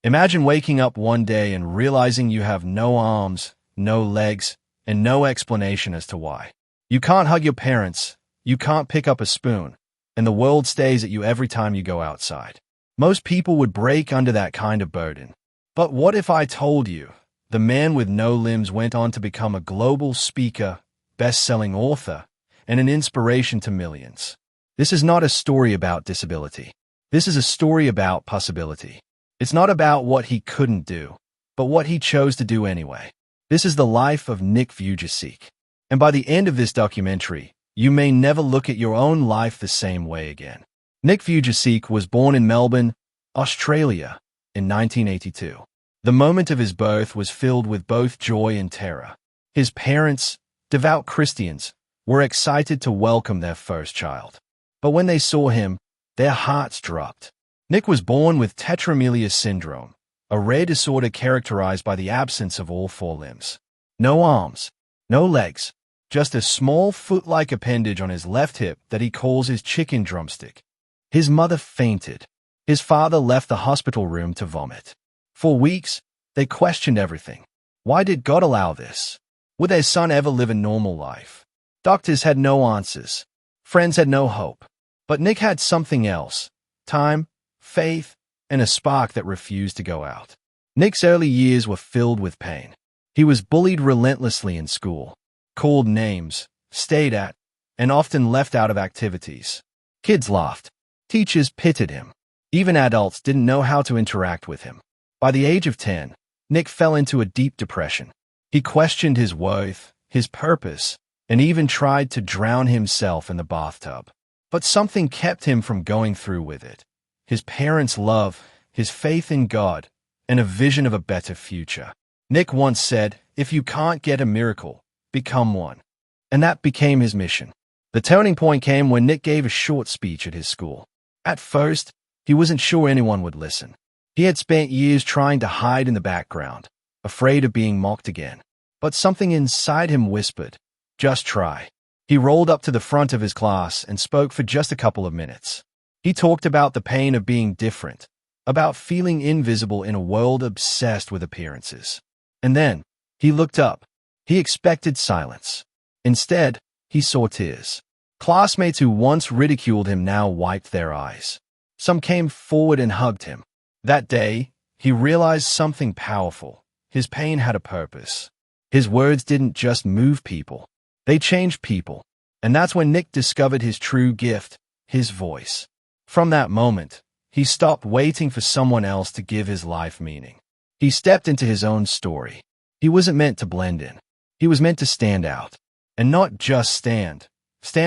Imagine waking up one day and realizing you have no arms, no legs, and no explanation as to why. You can't hug your parents, you can't pick up a spoon, and the world stares at you every time you go outside. Most people would break under that kind of burden. But what if I told you the man with no limbs went on to become a global speaker, best-selling author, and an inspiration to millions? This is not a story about disability. This is a story about possibility. It's not about what he couldn't do, but what he chose to do anyway. This is the life of Nick Vujicic. And by the end of this documentary, you may never look at your own life the same way again. Nick Vujicic was born in Melbourne, Australia, in 1982. The moment of his birth was filled with both joy and terror. His parents, devout Christians, were excited to welcome their first child. But when they saw him, their hearts dropped. Nick was born with tetraamelia syndrome, a rare disorder characterized by the absence of all four limbs. No arms, no legs, just a small foot-like appendage on his left hip that he calls his chicken drumstick. His mother fainted. His father left the hospital room to vomit. For weeks, they questioned everything. Why did God allow this? Would their son ever live a normal life? Doctors had no answers. Friends had no hope. But Nick had something else: time, faith, and a spark that refused to go out. Nick's early years were filled with pain. He was bullied relentlessly in school, called names, stayed at, and often left out of activities. Kids laughed. Teachers pitied him. Even adults didn't know how to interact with him. By the age of 10, Nick fell into a deep depression. He questioned his worth, his purpose, and even tried to drown himself in the bathtub. But something kept him from going through with it: his parents' love, his faith in God, and a vision of a better future. Nick once said, "If you can't get a miracle, become one." And that became his mission. The turning point came when Nick gave a short speech at his school. At first, he wasn't sure anyone would listen. He had spent years trying to hide in the background, afraid of being mocked again. But something inside him whispered, "Just try." He rolled up to the front of his class and spoke for just a couple of minutes. He talked about the pain of being different, about feeling invisible in a world obsessed with appearances. And then, he looked up. He expected silence. Instead, he saw tears. Classmates who once ridiculed him now wiped their eyes. Some came forward and hugged him. That day, he realized something powerful. His pain had a purpose. His words didn't just move people. They changed people. And that's when Nick discovered his true gift, his voice. From that moment, he stopped waiting for someone else to give his life meaning. He stepped into his own story. He wasn't meant to blend in. He was meant to stand out. And not just stand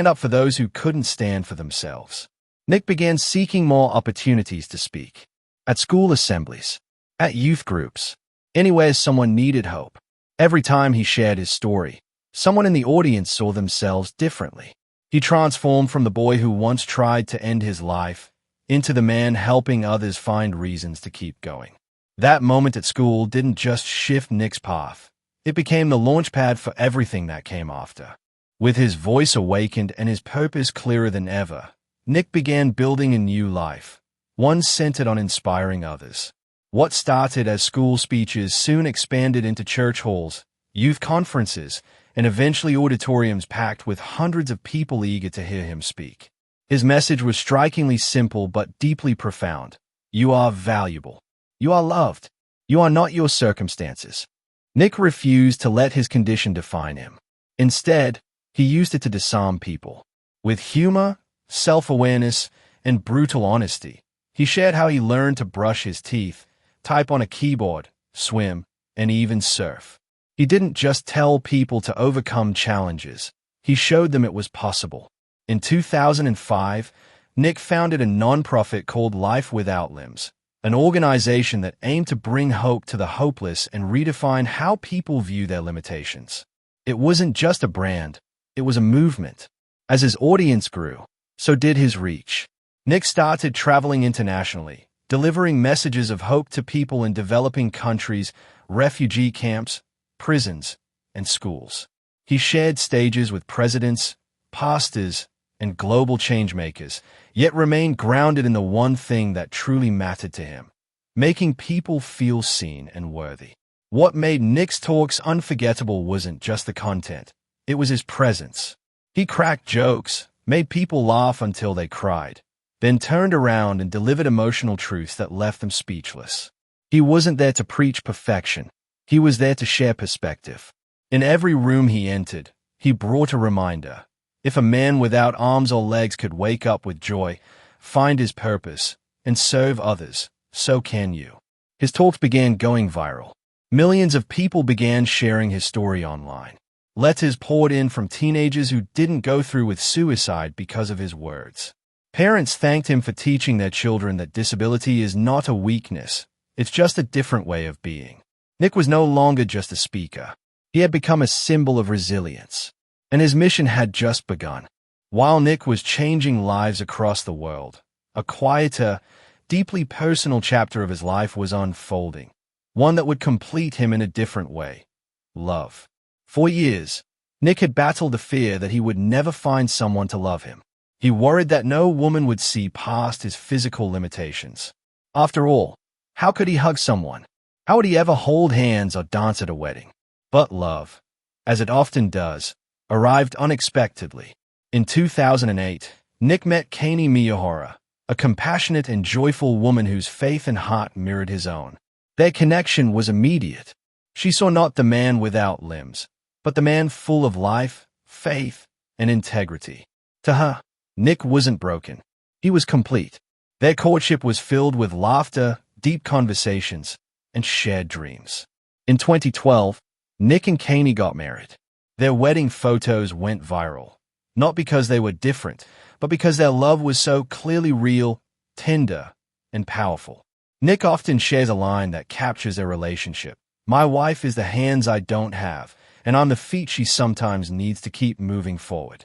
up for those who couldn't stand for themselves. Nick began seeking more opportunities to speak. At school assemblies, at youth groups, anywhere someone needed hope. Every time he shared his story, someone in the audience saw themselves differently. He transformed from the boy who once tried to end his life into the man helping others find reasons to keep going. That moment at school didn't just shift Nick's path. It became the launchpad for everything that came after. With his voice awakened and his purpose clearer than ever, Nick began building a new life, one centered on inspiring others. What started as school speeches soon expanded into church halls, youth conferences, and eventually auditoriums packed with hundreds of people eager to hear him speak. His message was strikingly simple but deeply profound. You are valuable. You are loved. You are not your circumstances. Nick refused to let his condition define him. Instead, he used it to disarm people. With humor, self-awareness, and brutal honesty, he shared how he learned to brush his teeth, type on a keyboard, swim, and even surf. He didn't just tell people to overcome challenges. He showed them it was possible. In 2005, Nick founded a nonprofit called Life Without Limbs, an organization that aimed to bring hope to the hopeless and redefine how people view their limitations. It wasn't just a brand, it was a movement. As his audience grew, so did his reach. Nick started traveling internationally, delivering messages of hope to people in developing countries, refugee camps, prisons, and schools. He shared stages with presidents, pastors, and global changemakers, yet remained grounded in the one thing that truly mattered to him: making people feel seen and worthy. What made Nick's talks unforgettable wasn't just the content, it was his presence. He cracked jokes, made people laugh until they cried, then turned around and delivered emotional truths that left them speechless. He wasn't there to preach perfection, he was there to share perspective. In every room he entered, he brought a reminder. If a man without arms or legs could wake up with joy, find his purpose, and serve others, so can you. His talks began going viral. Millions of people began sharing his story online. Letters poured in from teenagers who didn't go through with suicide because of his words. Parents thanked him for teaching their children that disability is not a weakness, it's just a different way of being. Nick was no longer just a speaker. He had become a symbol of resilience, and his mission had just begun. While Nick was changing lives across the world, a quieter, deeply personal chapter of his life was unfolding, one that would complete him in a different way: love. For years, Nick had battled the fear that he would never find someone to love him. He worried that no woman would see past his physical limitations. After all, how could he hug someone? How would he ever hold hands or dance at a wedding? But love, as it often does, arrived unexpectedly. In 2008, Nick met Kani Miyahara, a compassionate and joyful woman whose faith and heart mirrored his own. Their connection was immediate. She saw not the man without limbs, but the man full of life, faith, and integrity. To her, Nick wasn't broken. He was complete. Their courtship was filled with laughter, deep conversations, and shared dreams. In 2012, Nick and Kani got married. Their wedding photos went viral, not because they were different, but because their love was so clearly real, tender, and powerful. Nick often shares a line that captures their relationship. "My wife is the hands I don't have, and I'm the feet she sometimes needs to keep moving forward."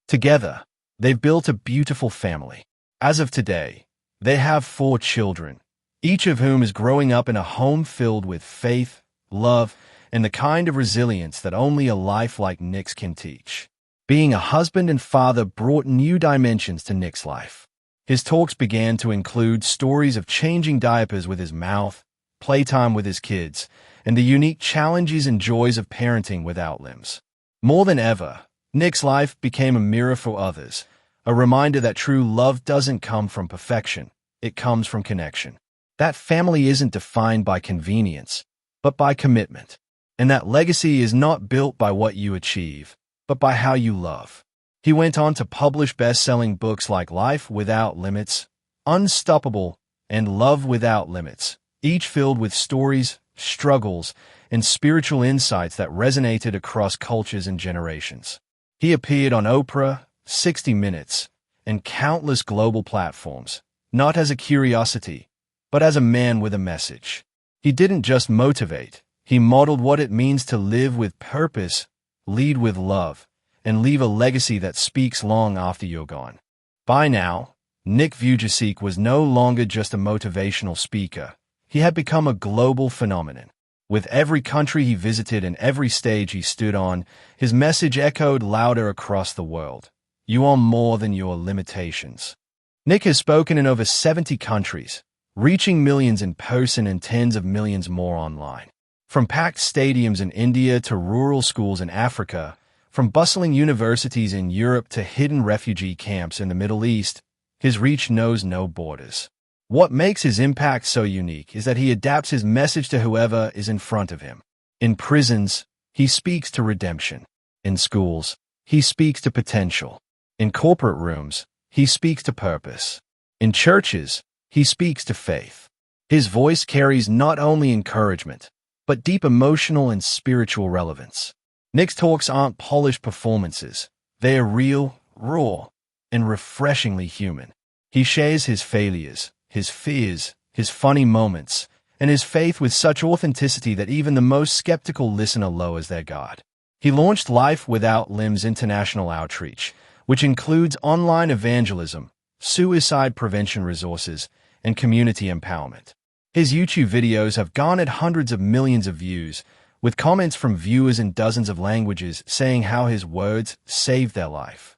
Together, they've built a beautiful family. As of today, they have 4 children, each of whom is growing up in a home filled with faith, love, and the kind of resilience that only a life like Nick's can teach. Being a husband and father brought new dimensions to Nick's life. His talks began to include stories of changing diapers with his mouth, playtime with his kids, and the unique challenges and joys of parenting without limbs. More than ever, Nick's life became a mirror for others, a reminder that true love doesn't come from perfection, it comes from connection. That family isn't defined by convenience, but by commitment. And that legacy is not built by what you achieve, but by how you love. He went on to publish best-selling books like Life Without Limits, Unstoppable, and Love Without Limits, each filled with stories, struggles, and spiritual insights that resonated across cultures and generations. He appeared on Oprah, 60 Minutes, and countless global platforms, not as a curiosity, but as a man with a message. He didn't just motivate, he modeled what it means to live with purpose, lead with love, and leave a legacy that speaks long after you're gone. By now, Nick Vujicic was no longer just a motivational speaker. He had become a global phenomenon. With every country he visited and every stage he stood on, his message echoed louder across the world. You are more than your limitations. Nick has spoken in over 70 countries, reaching millions in person and tens of millions more online. From packed stadiums in India to rural schools in Africa, from bustling universities in Europe to hidden refugee camps in the Middle East, his reach knows no borders. What makes his impact so unique is that he adapts his message to whoever is in front of him. In prisons, he speaks to redemption. In schools, he speaks to potential. In corporate rooms, he speaks to purpose. In churches, he speaks to faith. His voice carries not only encouragement, but deep emotional and spiritual relevance. Nick's talks aren't polished performances. They are real, raw, and refreshingly human. He shares his failures, his fears, his funny moments, and his faith with such authenticity that even the most skeptical listener lowers their guard. He launched Life Without Limbs International Outreach, which includes online evangelism, suicide prevention resources, and community empowerment. His YouTube videos have garnered hundreds of millions of views, with comments from viewers in dozens of languages saying how his words saved their life.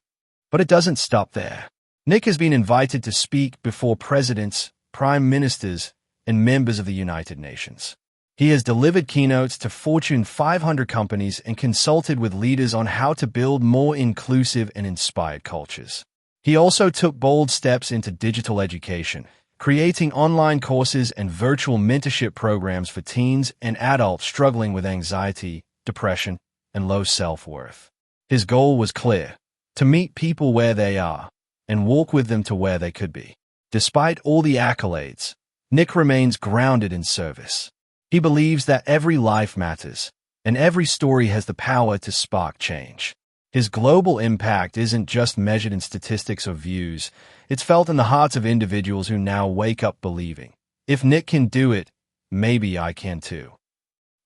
But it doesn't stop there. Nick has been invited to speak before presidents, prime ministers, and members of the United Nations. He has delivered keynotes to Fortune 500 companies and consulted with leaders on how to build more inclusive and inspired cultures. He also took bold steps into digital education, creating online courses and virtual mentorship programs for teens and adults struggling with anxiety, depression, and low self-worth. His goal was clear: to meet people where they are and walk with them to where they could be. Despite all the accolades, Nick remains grounded in service. He believes that every life matters, and every story has the power to spark change. His global impact isn't just measured in statistics or views, it's felt in the hearts of individuals who now wake up believing, if Nick can do it, maybe I can too.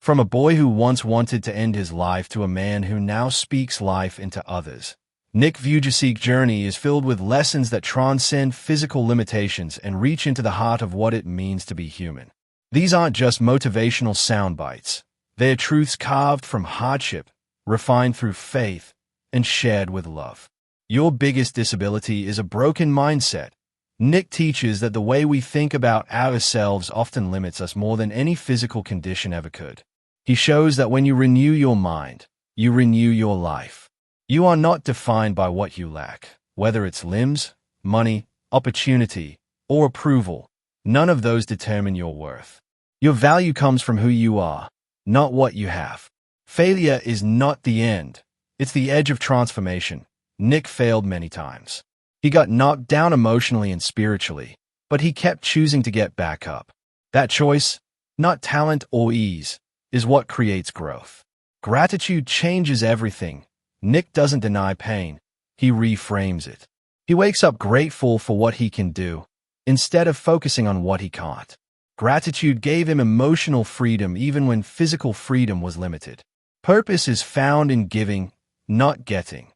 From a boy who once wanted to end his life to a man who now speaks life into others, Nick Vujicic's journey is filled with lessons that transcend physical limitations and reach into the heart of what it means to be human. These aren't just motivational sound bites. They are truths carved from hardship, refined through faith, and shared with love. Your biggest disability is a broken mindset. Nick teaches that the way we think about ourselves often limits us more than any physical condition ever could. He shows that when you renew your mind, you renew your life. You are not defined by what you lack, whether it's limbs, money, opportunity, or approval. None of those determine your worth. Your value comes from who you are, not what you have. Failure is not the end. It's the edge of transformation. Nick failed many times. He got knocked down emotionally and spiritually, but he kept choosing to get back up. That choice, not talent or ease, is what creates growth. Gratitude changes everything. Nick doesn't deny pain. He reframes it. He wakes up grateful for what he can do, instead of focusing on what he can't. Gratitude gave him emotional freedom even when physical freedom was limited. Purpose is found in giving, not getting.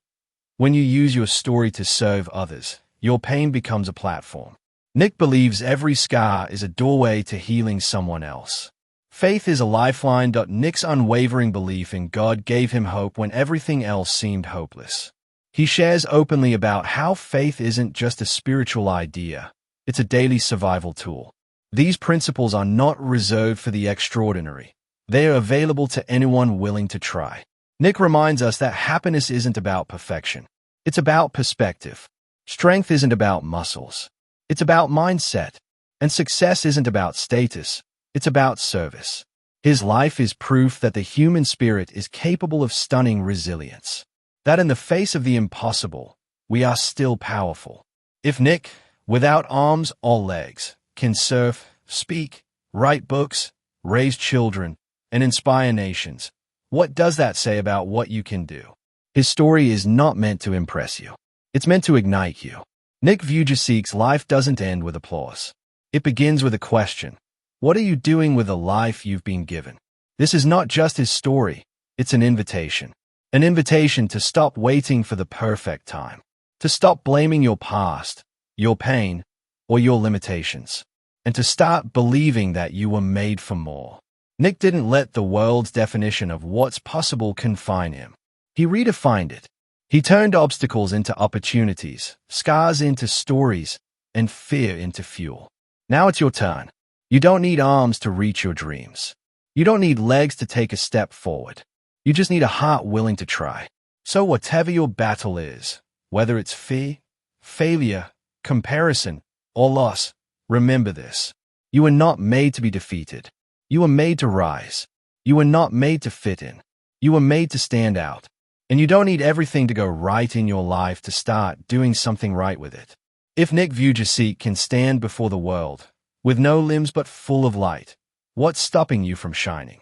When you use your story to serve others, your pain becomes a platform. Nick believes every scar is a doorway to healing someone else. Faith is a lifeline. Nick's unwavering belief in God gave him hope when everything else seemed hopeless. He shares openly about how faith isn't just a spiritual idea, it's a daily survival tool. These principles are not reserved for the extraordinary. They are available to anyone willing to try. Nick reminds us that happiness isn't about perfection. It's about perspective. Strength isn't about muscles. It's about mindset. And success isn't about status. It's about service. His life is proof that the human spirit is capable of stunning resilience. That in the face of the impossible, we are still powerful. If Nick, without arms or legs, can surf, speak, write books, raise children, and inspire nations, what does that say about what you can do? His story is not meant to impress you. It's meant to ignite you. Nick Vujicic's life doesn't end with applause. It begins with a question. What are you doing with the life you've been given? This is not just his story. It's an invitation. An invitation to stop waiting for the perfect time. To stop blaming your past, your pain, or your limitations. And to start believing that you were made for more. Nick didn't let the world's definition of what's possible confine him. He redefined it. He turned obstacles into opportunities, scars into stories, and fear into fuel. Now it's your turn. You don't need arms to reach your dreams. You don't need legs to take a step forward. You just need a heart willing to try. So whatever your battle is, whether it's fear, failure, comparison, or loss, remember this. You were not made to be defeated. You were made to rise. You were not made to fit in. You were made to stand out. And you don't need everything to go right in your life to start doing something right with it. If Nick Vujicic can stand before the world, with no limbs but full of light, what's stopping you from shining?